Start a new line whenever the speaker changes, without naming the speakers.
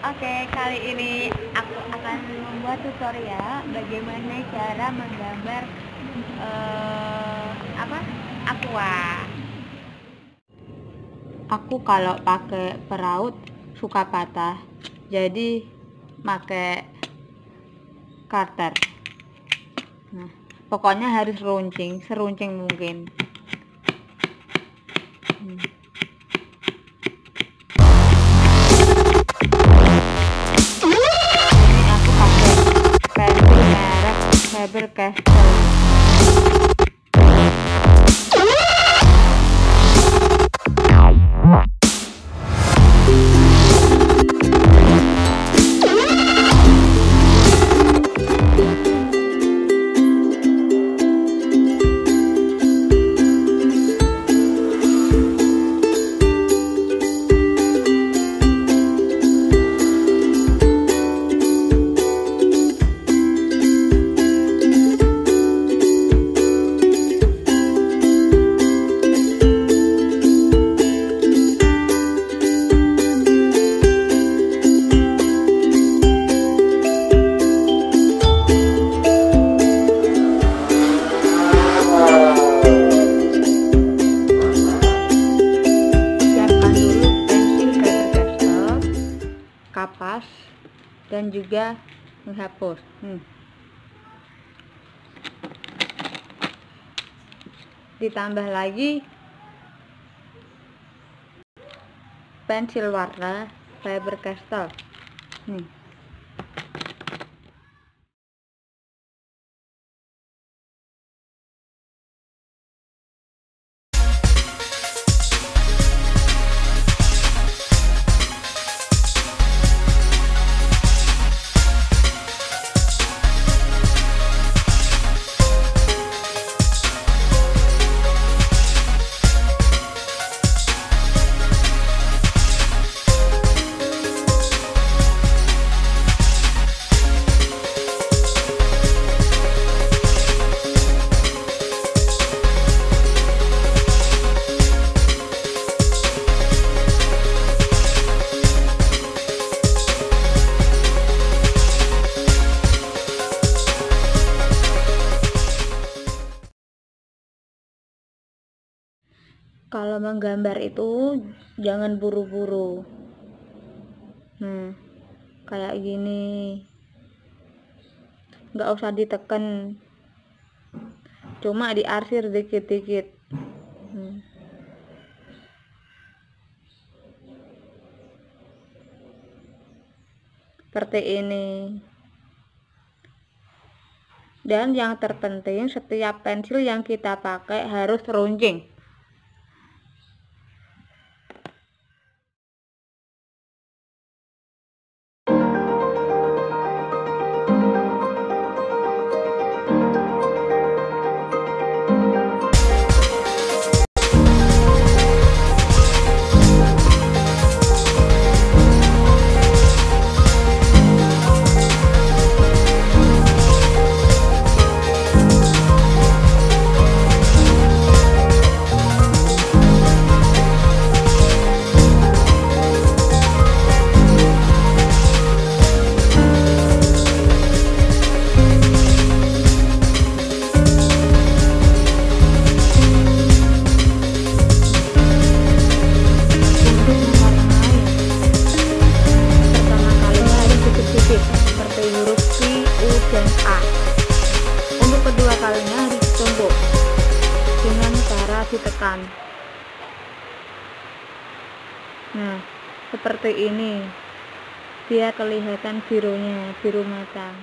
Oke, kali ini aku akan membuat tutorial bagaimana cara menggambar aqua. Aku kalau pakai peraut suka patah, jadi pakai karter. Nah, pokoknya harus seruncing mungkin. Berkas kapas dan juga menghapus. Ditambah lagi pensil warna Faber Castell. Kalau menggambar itu jangan buru-buru. Kayak gini, nggak usah ditekan, cuma diarsir dikit-dikit. Seperti ini. Dan yang terpenting, setiap pensil yang kita pakai harus runcing. Kedua kalinya harus ditumbuk dengan cara ditekan. Nah, seperti ini, biar kelihatan birunya, biru mata.